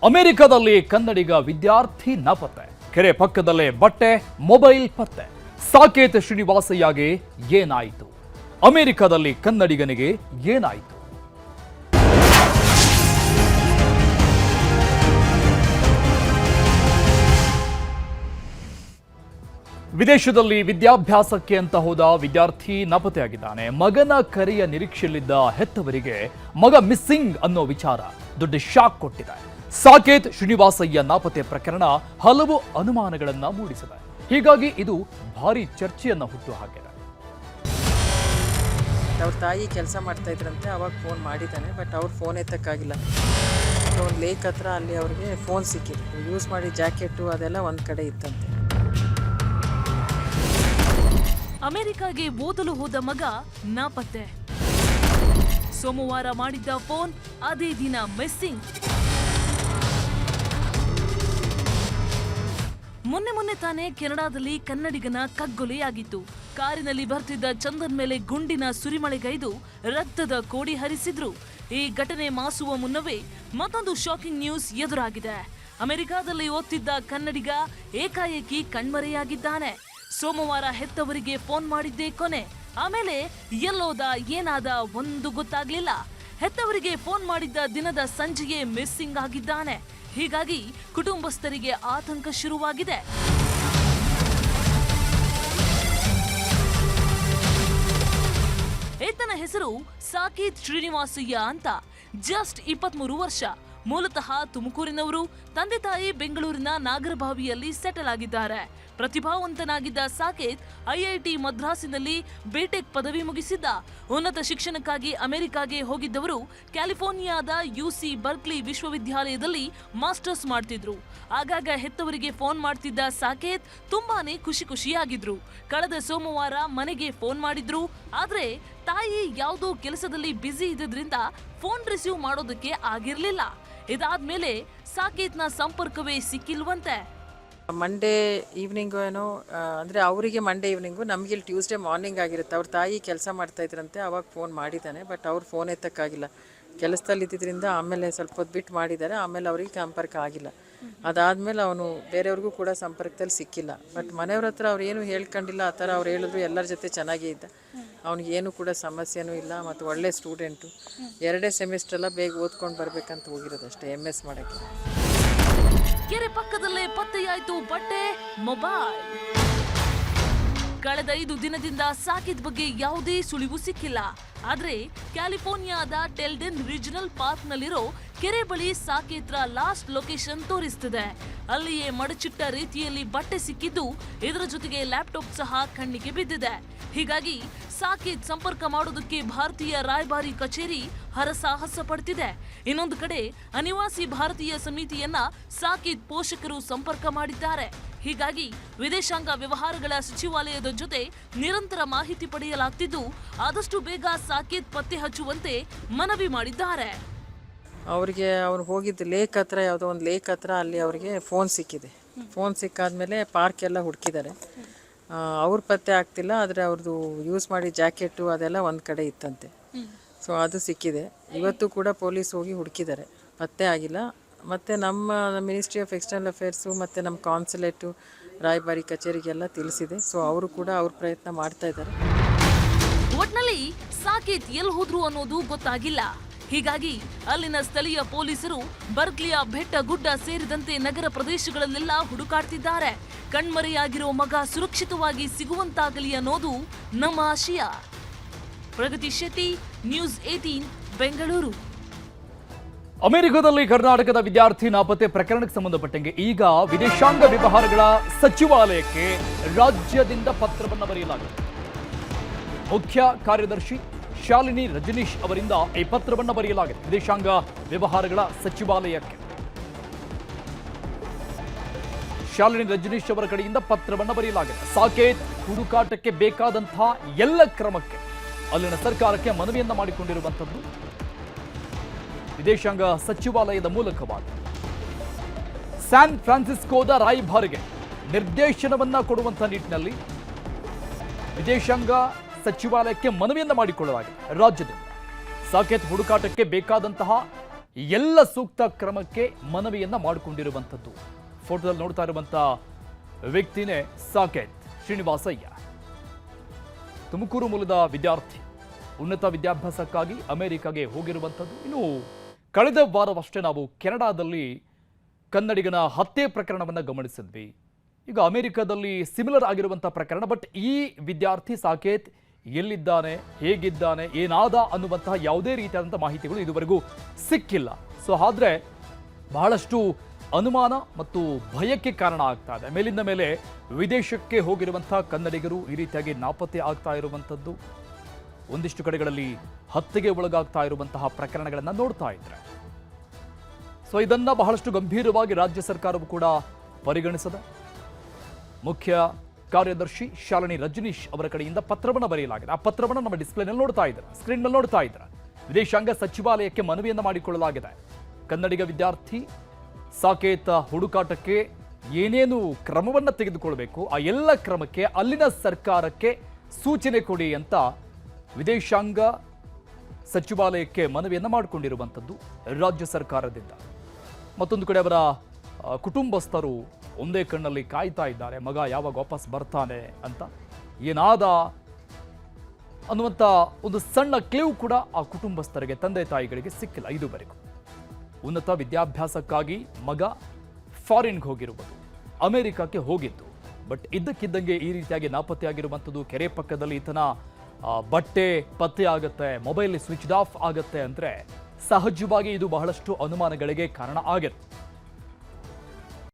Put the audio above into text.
ಅಮೆರಿಕದಲ್ಲಿ ಕನ್ನಡಿಗ ವಿದ್ಯಾರ್ಥಿ ನಾಪತ್ತೆ. ಕೆರೆ ಪಕ್ಕದಲ್ಲೇ ಬಟ್ಟೆ, ಮೊಬೈಲ್ ಪತ್ತೆ. ಸಾಕೇತ್ ಶ್ರೀನಿವಾಸಯ್ಯಗೆ ಏನಾಯಿತು? ಅಮೆರಿಕದಲ್ಲಿ ಕನ್ನಡಿಗನಿಗೆ ಏನಾಯಿತು? ವಿದೇಶದಲ್ಲಿ ವಿದ್ಯಾಭ್ಯಾಸಕ್ಕೆ ಅಂತ ಹೋದ ವಿದ್ಯಾರ್ಥಿ ನಾಪತ್ತೆಯಾಗಿದ್ದಾನೆ. ಮಗನ ಕರೆಯ ನಿರೀಕ್ಷೆಯಲ್ಲಿದ್ದ ಹೆತ್ತವರಿಗೆ ಮಗ ಮಿಸ್ಸಿಂಗ್ ಅನ್ನೋ ವಿಚಾರ ದೊಡ್ಡ ಶಾಕ್ ಕೊಟ್ಟಿದೆ. ಸಾಕೇತ್ ಶ್ರೀನಿವಾಸಯ್ಯ ನಾಪತ್ತೆ ಪ್ರಕರಣ ಹಲವು ಅನುಮಾನಗಳನ್ನ ಮೂಡಿಸಿದೆ. ಹೀಗಾಗಿ ಇದು ಭಾರಿ ಚರ್ಚೆಯನ್ನ ಹುಟ್ಟು ಹಾಕಿದೆ. ಅವ್ರ ತಾಯಿ ಕೆಲಸ ಮಾಡ್ತಾ ಇದ್ರಂತೆ, ಅವಾಗ ಫೋನ್ ಮಾಡಿದ್ದಾನೆ, ಬಟ್ ಅವ್ರು ಫೋನ್ ಎತ್ತಕ್ಕಾಗಿಲ್ಲ. ಒಂದು ಲೇಕ್ ಹತ್ರ ಅಲ್ಲಿ ಅವ್ರಿಗೆ ಫೋನ್ ಸಿಕ್ಕಿತ್ತು. ಯೂಸ್ ಮಾಡಿ ಜಾಕೆಟು ಅದೆಲ್ಲ ಒಂದು ಕಡೆ ಇತ್ತಂತೆ. ಅಮೆರಿಕಾಗೆ ಓದಲು ಹೋದ ಮಗ ನಾಪತ್ತೆ. ಸೋಮವಾರ ಮಾಡಿದ್ದ ಫೋನ್ ಅದೇ ದಿನ ಮಿಸ್ಸಿಂಗ್. ಮೊನ್ನೆ ತಾನೇ ಕೆನಡಾದಲ್ಲಿ ಕನ್ನಡಿಗನ ಕಗ್ಗೊಲೆಯಾಗಿತ್ತು. ಕಾರಿನಲ್ಲಿ ಬರ್ತಿದ್ದ ಚಂದನ್ ಮೇಲೆ ಗುಂಡಿನ ಸುರಿಮಳೆಗೈದು ರಕ್ತದ ಕೋಡಿ ಹರಿಸಿದ್ರು. ಈ ಘಟನೆ ಮಾಸುವ ಮುನ್ನವೇ ಮತ್ತೊಂದು ಶಾಕಿಂಗ್ ನ್ಯೂಸ್ ಎದುರಾಗಿದೆ. ಅಮೆರಿಕಾದಲ್ಲಿ ಓದ್ತಿದ್ದ ಕನ್ನಡಿಗ ಏಕಾಏಕಿ ಕಣ್ಮರೆಯಾಗಿದ್ದಾನೆ. ಸೋಮವಾರ ಹೆತ್ತವರಿಗೆ ಫೋನ್ ಮಾಡಿದ್ದೇ ಕೊನೆ. ಆಮೇಲೆ ಎಲ್ಲೋದ ಏನಾದ ಒಂದು ಗೊತ್ತಾಗ್ಲಿಲ್ಲ. ಹೆತ್ತವರಿಗೆ ಫೋನ್ ಮಾಡಿದ್ದ ದಿನದ ಸಂಜೆಯೇ ಮಿಸ್ಸಿಂಗ್ ಆಗಿದ್ದಾನೆ. ಹೀಗಾಗಿ ಕುಟುಂಬಸ್ಥರಿಗೆ ಆತಂಕ ಶುರುವಾಗಿದೆ. ಈತನ ಹೆಸರು ಸಾಕೇತ್ ಶ್ರೀನಿವಾಸಯ್ಯ ಅಂತ. ಜಸ್ಟ್ 23 ವರ್ಷ. ಮೂಲತಃ ತುಮಕೂರಿನವರು. ತಂದೆ ತಾಯಿ ಬೆಂಗಳೂರಿನ ನಾಗರಭಾವಿಯಲ್ಲಿ ಸೆಟಲ್ ಆಗಿದ್ದಾರೆ. ಪ್ರತಿಭಾವಂತನಾಗಿದ್ದ ಸಾಕೇತ್ ಐಐಟಿ ಮದ್ರಾಸಿನಲ್ಲಿ ಬಿಟೆಕ್ ಪದವಿ ಮುಗಿಸಿದ್ದ. ಉನ್ನತ ಶಿಕ್ಷಣಕ್ಕಾಗಿ ಅಮೆರಿಕಾಗೆ ಹೋಗಿದ್ದವರು ಕ್ಯಾಲಿಫೋರ್ನಿಯಾದ ಯುಸಿ ಬರ್ಕ್ಲಿ ವಿಶ್ವವಿದ್ಯಾಲಯದಲ್ಲಿ ಮಾಸ್ಟರ್ಸ್ ಮಾಡ್ತಿದ್ರು. ಆಗಾಗ ಹೆತ್ತವರಿಗೆ ಫೋನ್ ಮಾಡ್ತಿದ್ದ ಸಾಕೇತ್ ತುಂಬಾನೇ ಖುಷಿಯಾಗಿದ್ರು. ಕಳೆದ ಸೋಮವಾರ ಮನೆಗೆ ಫೋನ್ ಮಾಡಿದ್ರು. ಆದ್ರೆ ತಾಯಿ ಯಾವುದೋ ಕೆಲಸದಲ್ಲಿ ಬ್ಯುಸಿ ಇದ್ದಿದ್ರಿಂದ ಫೋನ್ ರಿಸೀವ್ ಮಾಡೋದಕ್ಕೆ ಆಗಿರ್ಲಿಲ್ಲ. ಇದಾದ್ಮೇಲೆ ಸಾಕೇತ್ನ ಸಂಪರ್ಕವೇ ಸಿಕ್ಕಿಲ್ವಂತೆ. ಮಂಡೇ ಈವ್ನಿಂಗು ಏನೋ ಅಂದರೆ ಅವರಿಗೆ ಮಂಡೇ ಈವ್ನಿಂಗು, ನಮಗೆ ಇಲ್ಲಿ ಟ್ಯೂಸ್ಡೇ ಮಾರ್ನಿಂಗ್ ಆಗಿರುತ್ತೆ. ಅವ್ರ ತಾಯಿ ಕೆಲಸ ಮಾಡ್ತಾ ಇದ್ರಂತೆ, ಅವಾಗ ಫೋನ್ ಮಾಡಿದ್ದಾನೆ, ಬಟ್ ಅವ್ರು ಫೋನ್ ಎತ್ತಕ್ಕಾಗಿಲ್ಲ. ಕೆಲಸದಲ್ಲಿ ಇದ್ದಿದ್ದರಿಂದ ಆಮೇಲೆ ಸ್ವಲ್ಪ ಹೊತ್ತು ಬಿಟ್ಟು ಮಾಡಿದ್ದಾರೆ. ಆಮೇಲೆ ಅವ್ರಿಗೆ ಸಂಪರ್ಕ ಆಗಿಲ್ಲ. ಅದಾದಮೇಲೆ ಅವನು ಬೇರೆಯವ್ರಿಗೂ ಕೂಡ ಸಂಪರ್ಕದಲ್ಲಿ ಸಿಕ್ಕಿಲ್ಲ. ಬಟ್ ಮನೆಯವ್ರ ಹತ್ರ ಅವ್ರು ಏನು ಹೇಳ್ಕೊಂಡಿಲ್ಲ. ಆ ಥರ ಅವ್ರು ಹೇಳಿದ್ರು ಎಲ್ಲರ ಜೊತೆ ಚೆನ್ನಾಗೇ ಇದ್ದ. ಅವ್ನಿಗೆ ಏನು ಕೂಡ ಸಮಸ್ಯೆನೂ ಇಲ್ಲ. ಮತ್ತು ಒಳ್ಳೆ ಸ್ಟೂಡೆಂಟು. 2 ಸೆಮಿಸ್ಟ್ರೆಲ್ಲ ಬೇಗ ಓದ್ಕೊಂಡು ಬರ್ಬೇಕಂತ ಹೋಗಿರೋದು ಅಷ್ಟೇ, MS ಮಾಡೋಕ್ಕೆ. ಕೆರೆ ಪಕ್ಕದಲ್ಲೇ ಪತ್ತೆಯಾಯಿತು ಬಟ್ಟೆ, ಮೊಬೈಲ್. ಕಳೆದ 5 ದಿನದಿಂದ ಸಾಕೇತ್ ಬಗ್ಗೆ ಯಾವುದೇ ಸುಳಿವು ಸಿಕ್ಕಿಲ್ಲ. ಆದ್ರೆ ಕ್ಯಾಲಿಫೋರ್ನಿಯಾದ ಟೆಲ್ಡೆನ್ ರೀಜನಲ್ ಪಾರ್ಕ್ನಲ್ಲಿರೋ ಕೆರೆ ಬಳಿ ಸಾಕೇತ್ರ ಲಾಸ್ಟ್ ಲೊಕೇಶನ್ ತೋರಿಸ್ತಿದೆ. ಅಲ್ಲಿಯೇ ಮಡಚಿಟ್ಟ ರೀತಿಯಲ್ಲಿ ಬಟ್ಟೆ ಸಿಕ್ಕಿದ್ದು, ಇದರ ಜೊತೆಗೆ ಲ್ಯಾಪ್ಟಾಪ್ ಸಹ ಕಣ್ಣಿಗೆ ಬಿದ್ದಿದೆ. ಹೀಗಾಗಿ ಸಾಕೇತ್ ಸಂಪರ್ಕ ಮಾಡೋದಕ್ಕೆ ಭಾರತೀಯ ರಾಯಭಾರಿ ಕಚೇರಿ ಹರಸಾಹಸ ಪಡ್ತಿದೆ. ಇನ್ನೊಂದು ಕಡೆ ಅನಿವಾಸಿ ಭಾರತೀಯ ಸಮಿತಿಯನ್ನ ಸಾಕೇತ್ ಪೋಷಕರು ಸಂಪರ್ಕ ಮಾಡಿದ್ದಾರೆ. ಹೀಗಾಗಿ ವಿದೇಶಾಂಗ ವ್ಯವಹಾರಗಳ ಸಚಿವಾಲಯದ ಜೊತೆ ನಿರಂತರ ಮಾಹಿತಿ ಪಡೆಯಲಾಗ್ತಿದ್ದು, ಆದಷ್ಟು ಬೇಗ ಸಾಕೇತ್ ಪತ್ತೆ ಹಚ್ಚುವಂತೆ ಮನವಿ ಮಾಡಿದ್ದಾರೆ. ಅವ್ರಿಗೆ ಅವ್ರು ಹೋಗಿದ್ದು ಲೇಕ್ ಹತ್ರ, ಯಾವುದೋ ಒಂದು ಲೇಕ್ ಹತ್ರ ಅಲ್ಲಿ ಅವ್ರಿಗೆ ಫೋನ್ ಸಿಕ್ಕಿದೆ. ಫೋನ್ ಸಿಕ್ಕಾದ್ಮೇಲೆ ಪಾರ್ಕ್ ಎಲ್ಲ ಹುಡುಕಿದ್ದಾರೆ. ಅವ್ರ ಪತ್ತೆ ಆಗ್ತಿಲ್ಲ. ಆದರೆ ಅವ್ರದ್ದು ಯೂಸ್ ಮಾಡಿ ಜಾಕೆಟು ಅದೆಲ್ಲ ಒಂದು ಕಡೆ ಇತ್ತಂತೆ. ಸೊ ಅದು ಸಿಕ್ಕಿದೆ. ಇವತ್ತು ಕೂಡ ಪೊಲೀಸ್ ಹೋಗಿ ಹುಡುಕಿದ್ದಾರೆ, ಪತ್ತೆ ಆಗಿಲ್ಲ. ಮತ್ತು ನಮ್ಮ ಮಿನಿಸ್ಟ್ರಿ ಆಫ್ ಎಕ್ಸ್ಟರ್ನಲ್ ಅಫೇರ್ಸು ಮತ್ತು ನಮ್ಮ ಕಾನ್ಸುಲೇಟು ರಾಯಭಾರಿ ಕಚೇರಿಗೆಲ್ಲ ತಿಳಿಸಿದೆ. ಸೊ ಅವರು ಕೂಡ ಅವ್ರ ಪ್ರಯತ್ನ ಮಾಡ್ತಾ ಇದ್ದಾರೆ. ಒಟ್ನಲ್ಲಿ ಸಾಕೇತ್ ಎಲ್ಲಿ ಹೋದ್ರು ಅನ್ನೋದು ಗೊತ್ತಾಗಿಲ್ಲ. ಹೀಗಾಗಿ ಅಲ್ಲಿನ ಸ್ಥಳೀಯ ಪೊಲೀಸರು ಬರ್ಕ್ಲಿಯ ಬೆಟ್ಟ ಗುಡ್ಡ ಸೇರಿದಂತೆ ನಗರ ಪ್ರದೇಶಗಳಲ್ಲೆಲ್ಲ ಹುಡುಕಾಡ್ತಿದ್ದಾರೆ. ಕಣ್ಮರೆಯಾಗಿರೋ ಮಗ ಸುರಕ್ಷಿತವಾಗಿ ಸಿಗುವಂತಾಗಲಿ ಅನ್ನೋದು ನಮ್ಮ ಆಶಯ. ಪ್ರಗತಿ ಶೆಟ್ಟಿ, ನ್ಯೂಸ್ 18, ಬೆಂಗಳೂರು. ಅಮೆರಿಕದಲ್ಲಿ ಕರ್ನಾಟಕದ ವಿದ್ಯಾರ್ಥಿ ನಾಪತ್ತೆ ಪ್ರಕರಣಕ್ಕೆ ಸಂಬಂಧಪಟ್ಟಂಗೆ ಈಗ ವಿದೇಶಾಂಗ ವ್ಯವಹಾರಗಳ ಸಚಿವಾಲಯಕ್ಕೆ ರಾಜ್ಯದಿಂದ ಪತ್ರವನ್ನು ಬರೆಯಲಾಗಿದೆ. ಮುಖ್ಯ ಕಾರ್ಯದರ್ಶಿ ಶಾಲಿನಿ ರಜನೀಶ್ ಅವರಿಂದ ಈ ಪತ್ರವನ್ನು ಬರೆಯಲಾಗಿದೆ ವಿದೇಶಾಂಗ ವ್ಯವಹಾರಗಳ ಸಚಿವಾಲಯಕ್ಕೆ. ಶಾಲಿನಿ ರಜನೀಶ್ ಅವರ ಕಡೆಯಿಂದ ಪತ್ರವನ್ನು ಬರೆಯಲಾಗಿದೆ. ಸಾಕೇತ್ ಹುಡುಕಾಟಕ್ಕೆ ಬೇಕಾದಂತಹ ಎಲ್ಲ ಕ್ರಮಕ್ಕೆ ಅಲ್ಲಿನ ಸರ್ಕಾರಕ್ಕೆ ಮನವಿಯನ್ನ ಮಾಡಿಕೊಂಡಿರುವಂಥದ್ದು ವಿದೇಶಾಂಗ ಸಚಿವಾಲಯದ ಮೂಲಕವಾಗಿ ಸ್ಯಾನ್ ಫ್ರಾನ್ಸಿಸ್ಕೋದ ರಾಯಭಾರಿಗೆ ನಿರ್ದೇಶನವನ್ನ ಕೊಡುವಂತಹ ನಿಟ್ಟಿನಲ್ಲಿ ವಿದೇಶಾಂಗ ಸಚಿವಾಲಯಕ್ಕೆ ಮನವಿಯನ್ನ ಮಾಡಿಕೊಳ್ಳಲಾಗಿದೆ. ರಾಜ್ಯದಿಂದ ಸಾಕೇತ್ ಹುಡುಕಾಟಕ್ಕೆ ಬೇಕಾದಂತಹ ಎಲ್ಲ ಸೂಕ್ತ ಕ್ರಮಕ್ಕೆ ಮನವಿಯನ್ನ ಮಾಡಿಕೊಂಡಿರುವಂಥದ್ದು. ಫೋಟೋದಲ್ಲಿ ನೋಡ್ತಾ ಇರುವಂಥ ವ್ಯಕ್ತಿನೇ ಸಾಕೇತ್ ಶ್ರೀನಿವಾಸಯ್ಯ. ತುಮಕೂರು ಮೂಲದ ವಿದ್ಯಾರ್ಥಿ, ಉನ್ನತ ವಿದ್ಯಾಭ್ಯಾಸಕ್ಕಾಗಿ ಅಮೆರಿಕಾಗೆ ಹೋಗಿರುವಂಥದ್ದು. ಇನ್ನು ಕಳೆದ ವಾರವಷ್ಟೇ ನಾವು ಕೆನಡಾದಲ್ಲಿ ಕನ್ನಡಿಗನ ಹತ್ಯೆ ಪ್ರಕರಣವನ್ನು ಗಮನಿಸಿದ್ವಿ. ಈಗ ಅಮೆರಿಕದಲ್ಲಿ ಸಿಮಿಲರ್ ಆಗಿರುವಂಥ ಪ್ರಕರಣ. ಬಟ್ ಈ ವಿದ್ಯಾರ್ಥಿ ಸಾಕೇತ್ ಎಲ್ಲಿದ್ದಾನೆ, ಹೇಗಿದ್ದಾನೆ, ಏನಾದ ಅನ್ನುವಂತಹ ಯಾವುದೇ ರೀತಿಯಾದಂಥ ಮಾಹಿತಿಗಳು ಇದುವರೆಗೂ ಸಿಕ್ಕಿಲ್ಲ. ಸೊ ಆದ್ರೆ ಬಹಳಷ್ಟು ಅನುಮಾನ ಮತ್ತು ಭಯಕ್ಕೆ ಕಾರಣ ಆಗ್ತಾ ಇದೆ. ಮೇಲಿಂದ ಮೇಲೆ ವಿದೇಶಕ್ಕೆ ಹೋಗಿರುವಂತಹ ಕನ್ನಡಿಗರು ಈ ರೀತಿಯಾಗಿ ನಾಪತ್ತೆ ಆಗ್ತಾ ಇರುವಂಥದ್ದು, ಒಂದಿಷ್ಟು ಕಡೆಗಳಲ್ಲಿ ಹತ್ಯೆಗೆ ಒಳಗಾಗ್ತಾ ಇರುವಂತಹ ಪ್ರಕರಣಗಳನ್ನು ನೋಡ್ತಾ ಇದ್ರೆ, ಸೊ ಇದನ್ನ ಬಹಳಷ್ಟು ಗಂಭೀರವಾಗಿ ರಾಜ್ಯ ಸರ್ಕಾರವು ಕೂಡ ಪರಿಗಣಿಸಿದೆ. ಮುಖ್ಯ ಕಾರ್ಯದರ್ಶಿ ಶಾಲಿನಿ ರಜನೀಶ್ ಅವರ ಕಡೆಯಿಂದ ಪತ್ರವನ್ನು ಬರೆಯಲಾಗಿದೆ. ಆ ಪತ್ರವನ್ನು ನಮ್ಮ ಡಿಸ್ಪ್ಲೇನಲ್ಲಿ ನೋಡ್ತಾ ಇದ್ದಾರೆ, ಸ್ಕ್ರೀನ್ ಮೇಲೆ ನೋಡ್ತಾ ಇದ್ದಾರೆ. ವಿದೇಶಾಂಗ ಸಚಿವಾಲಯಕ್ಕೆ ಮನವಿಯನ್ನು ಮಾಡಿಕೊಳ್ಳಲಾಗಿದೆ. ಕನ್ನಡಿಗ ವಿದ್ಯಾರ್ಥಿ ಸಾಕೇತ್ ಹುಡುಕಾಟಕ್ಕೆ ಏನೇನು ಕ್ರಮವನ್ನು ತೆಗೆದುಕೊಳ್ಬೇಕು ಆ ಎಲ್ಲ ಕ್ರಮಕ್ಕೆ ಅಲ್ಲಿನ ಸರ್ಕಾರಕ್ಕೆ ಸೂಚನೆ ಕೊಡಿ ಅಂತ ವಿದೇಶಾಂಗ ಸಚಿವಾಲಯಕ್ಕೆ ಮನವಿಯನ್ನು ಮಾಡಿಕೊಂಡಿರುವಂಥದ್ದು ರಾಜ್ಯ ಸರ್ಕಾರದಿಂದ. ಮತ್ತೊಂದು ಕಡೆ ಅವರ ಕುಟುಂಬಸ್ಥರು ಒಂದೇ ಕಣ್ಣಲ್ಲಿ ಕಾಯ್ತಾ ಇದ್ದಾರೆ, ಮಗ ಯಾವಾಗ ವಾಪಸ್ ಬರ್ತಾನೆ ಅಂತ. ಏನಾದ ಅನ್ನುವಂಥ ಒಂದು ಸಣ್ಣ ಕ್ಲೂ ಕೂಡ ಆ ಕುಟುಂಬಸ್ಥರಿಗೆ, ತಂದೆ ತಾಯಿಗಳಿಗೆ ಸಿಕ್ಕಿಲ್ಲ ಇದುವರೆಗೂ. ಉನ್ನತ ವಿದ್ಯಾಭ್ಯಾಸಕ್ಕಾಗಿ ಮಗ ಫಾರಿನ್ಗೆ ಹೋಗಿರುವುದು, ಅಮೆರಿಕಕ್ಕೆ ಹೋಗಿದ್ದು. ಬಟ್ ಇದ್ದಕ್ಕಿದ್ದಂಗೆ ಈ ರೀತಿಯಾಗಿ ನಾಪತ್ತೆಯಾಗಿರುವಂಥದ್ದು, ಕೆರೆ ಪಕ್ಕದಲ್ಲಿ ಈತನ ಬಟ್ಟೆ ಪತ್ತೆ ಆಗುತ್ತೆ, ಮೊಬೈಲ್ ಸ್ವಿಚ್ ಆಫ್ ಆಗುತ್ತೆ ಅಂದರೆ ಸಹಜವಾಗಿ ಇದು ಬಹಳಷ್ಟು ಅನುಮಾನಗಳಿಗೆ ಕಾರಣ ಆಗುತ್ತೆ.